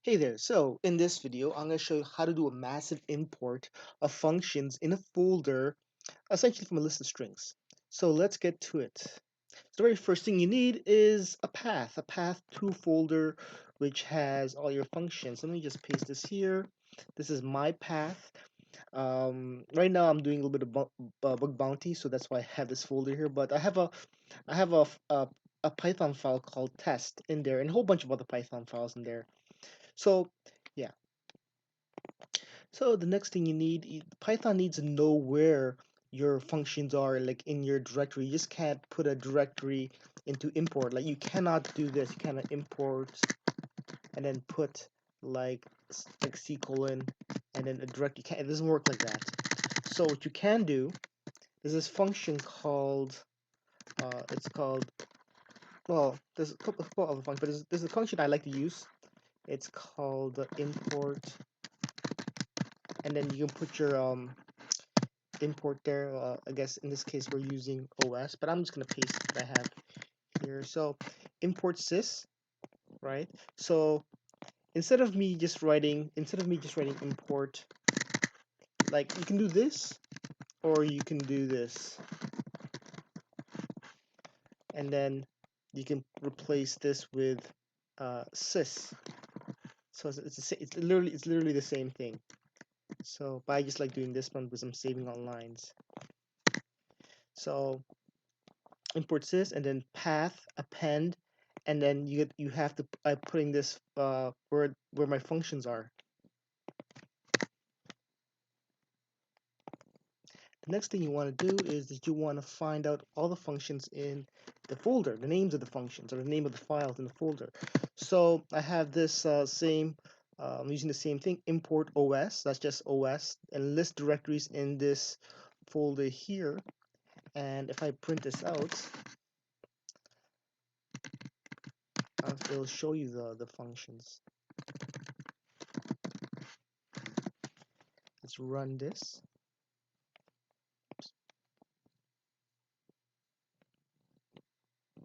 Hey there, so in this video, I'm going to show you how to do a massive import of functions in a folder, essentially from a list of strings. So let's get to it. So the very first thing you need is a path to folder, which has all your functions. Let me just paste this here. This is my path. Right now I'm doing a little bit of bug bounty, so that's why I have this folder here. But I have a Python file called test in there, and a whole bunch of other Python files in there. So yeah, so the next thing you need, Python needs to know where your functions are, like in your directory. You just can't put a directory into import. Like you cannot do this. You cannot import and then put like C colon and then a directory. It doesn't work like that. So what you can do is this function called it's called, well, there's a couple of other functions, but there's a function I like to use. It's called import, and then you can put your import there. I guess in this case we're using OS, but I'm just gonna paste what I have here. So import sys, right? So instead of me just writing import, like you can do this or you can do this, and then you can replace this with sys. So it's literally the same thing. So but I just like doing this one because I'm saving on lines. So import sys and then path append, and then you have to putting this where my functions are. The next thing you want to do is that you want to find out all the functions in the folder, the names of the functions or the name of the files in the folder. So I have this I'm using the same thing, import OS, that's just OS, and list directories in this folder here. And if I print this out, it'll show you the functions. Let's run this.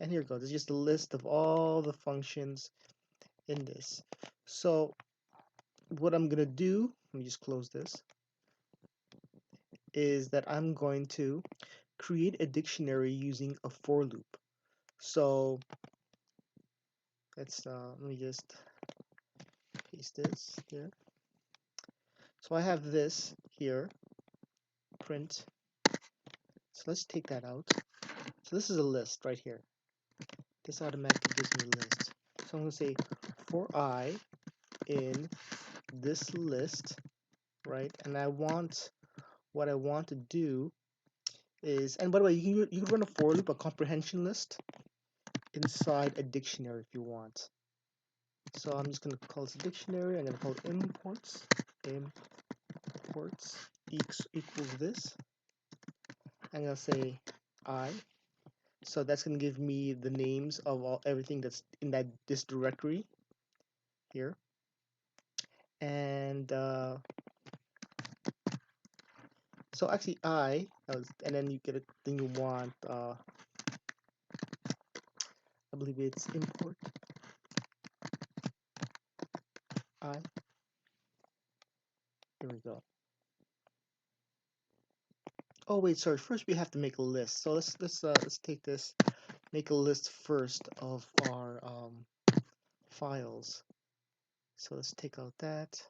And here it goes. It's just a list of all the functions in this. So what I'm gonna do, let me just close this, is that I'm going to create a dictionary using a for loop. So let me just paste this here. So I have this here, print. So let's take that out. So this is a list right here. This automatically gives me a list. So I'm gonna say for I in this list, right? And what I want to do is, and by the way, you can run a for loop, a comprehension list, inside a dictionary if you want. So I'm just going to call this a dictionary. I'm going to call it imports. Imports equals this. I'm going to say I. So that's going to give me the names of everything that's in this directory here. And so actually and then you get it. Then you want I believe it's import I. Here we go. Oh wait, sorry. First we have to make a list. So let's take this. Make a list first of our files. So let's take out that.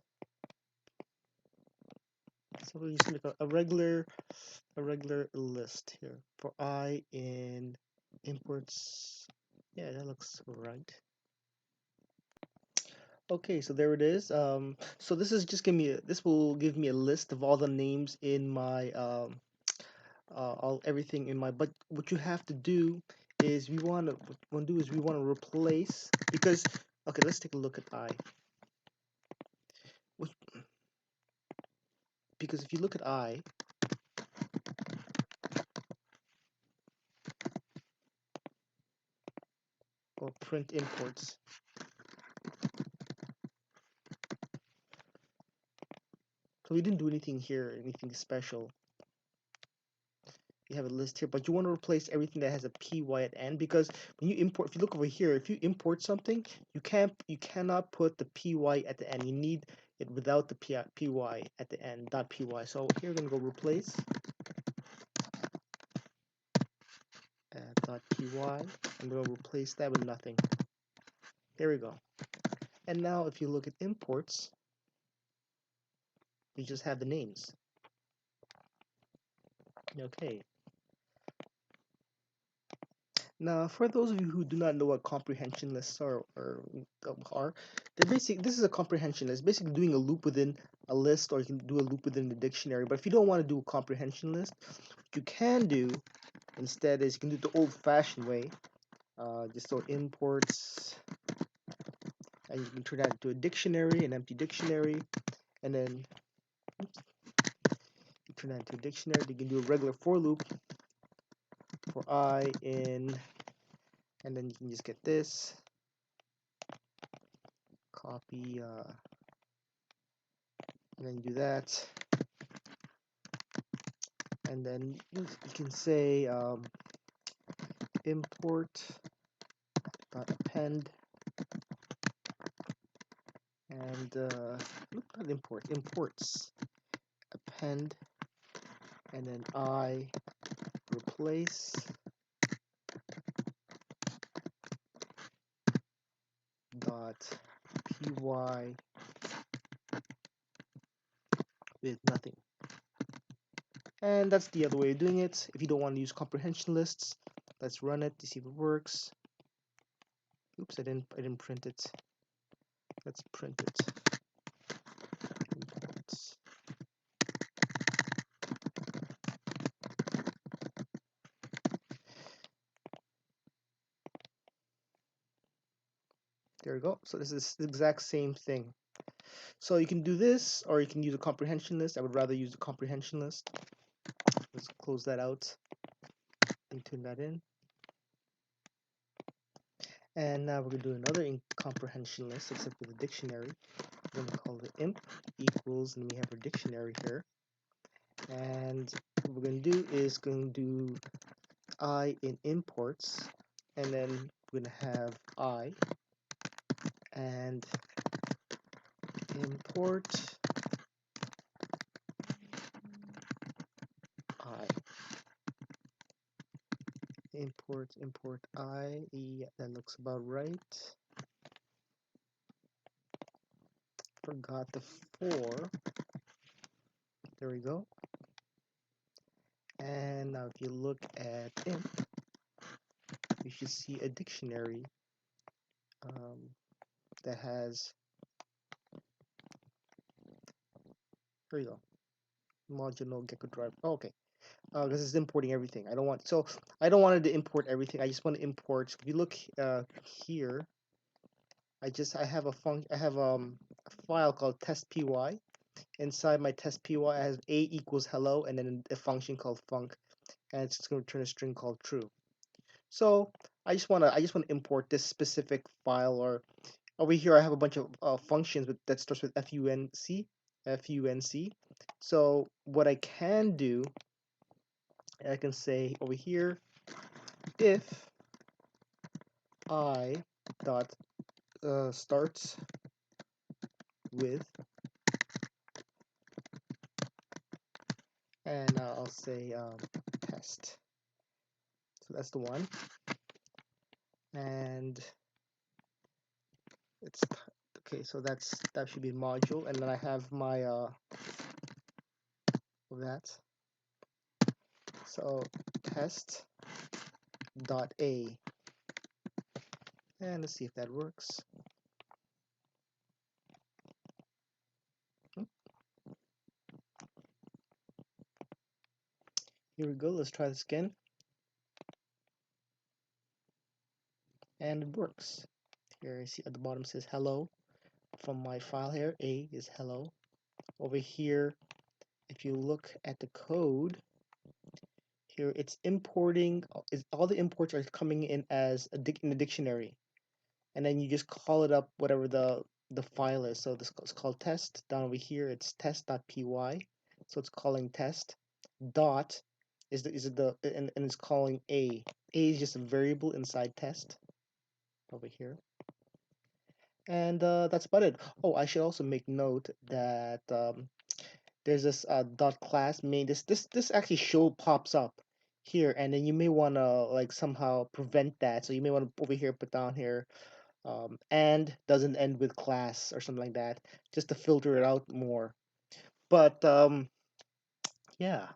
So we just make a regular list here for I in imports. Yeah, that looks right. Okay, so there it is. So this will give me a list of all the names in my everything in my. But what you have to do is we want to replace, because okay, let's take a look at I. Because if you look at I, or print imports, so we didn't do anything here, anything special. you have a list here, but you want to replace everything that has a py at the end, because when you import, if you look over here, if you import something, you cannot put the py at the end. You need it without the py at the end, .py. So here we're gonna go replace .py, and we're gonna replace that with nothing. There we go. And now if you look at imports, you just have the names. Okay. Now, for those of you who do not know what comprehension lists are, this is a comprehension list, basically doing a loop within a list, or you can do a loop within the dictionary. But if you don't want to do a comprehension list, what you can do instead is you can do it the old-fashioned way. Just so imports, and you can turn that into a dictionary, an empty dictionary, and then you turn that into a dictionary. You can do a regular for loop for I in, and then you can just get this, copy, and then you do that, and then you can say import.append, and not import, imports append, and then i.replace .py with nothing. And that's the other way of doing it. If you don't want to use comprehension lists, let's run it to see if it works. Oops, I didn't print it. Let's print it. Imports. There we go. So this is the exact same thing. So you can do this, or you can use a comprehension list. I would rather use the comprehension list. Let's close that out and turn that in. And now we're going to do another comprehension list, except with a dictionary. We're going to call it imp equals, and we have our dictionary here. And what we're going to do is going to do I in imports, and then we're going to have I and import I. Import I. Yeah, that looks about right. Forgot the 4. There we go. And now if you look at imp, you should see a dictionary that has, here you go, modulo gecko driver. Oh, okay. Because it's importing everything. I don't want it to import everything. I just want to import. If you look here, I have a file called test.py. Inside my test.py, I have a equals hello, and then a function called func, and it's just going to return a string called true. So I just want to import this specific file. Or over here, I have a bunch of functions that starts with func. So what I can do, I can say over here, if I dot starts with, and I'll say test. So that's the one, and it's okay. So that should be module, and then I have my that. So test dot a, and let's see if that works. Here we go. Let's try this again, and it works. Here I see at the bottom says hello from my file here. A is hello. Over here, if you look at the code, here it's importing. All the imports are coming in as in the dictionary, and then you just call it up whatever the file is. So this is called test. Down over here, it's test.py. So it's calling test dot. and it's calling a. A is just a variable inside test over here. And that's about it. Oh, I should also make note that there's this dot class main. This actually show pops up here, and then you may want to like somehow prevent that. So you may want to over here put down here and doesn't end with class or something like that, just to filter it out more. But yeah.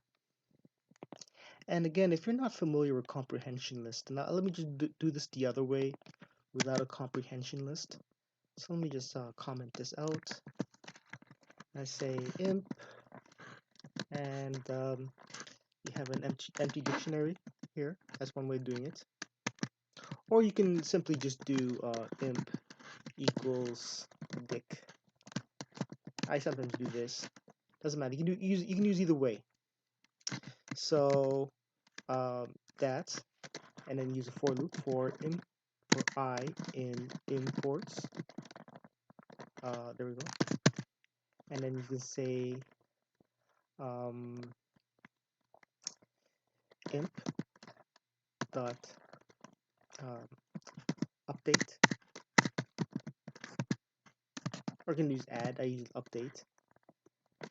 And again, if you're not familiar with comprehension list, now let me just do this the other way without a comprehension list. So let me just comment this out. I say imp, and you have an empty dictionary here. That's one way of doing it. Or you can simply just do imp equals dic. I sometimes do this. Doesn't matter. You can use either way. So that, and then use a for loop for I in imports. There we go. And then you can say imp dot update, or you can use add. I use update,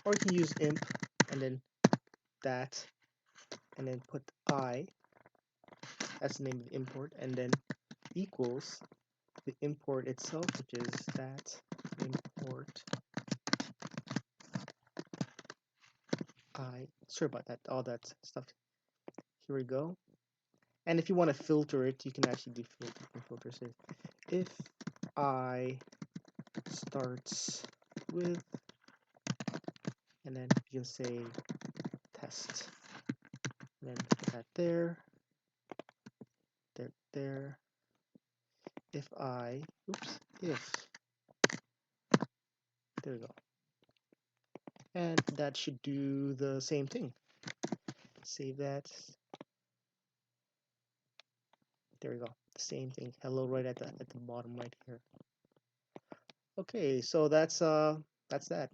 or you can use imp and then that, and then put I. That's the name of the import, and then equals the import itself, which is that import I. Sorry about that. All that stuff. Here we go. And if you want to filter it, you can actually do filter. You can filter say if I starts with, and then you can say test, and then put that there, there. If I, oops, if, there we go. And that should do the same thing. Save that. There we go. Same thing. Hello right at the bottom right here. Okay, so that's that.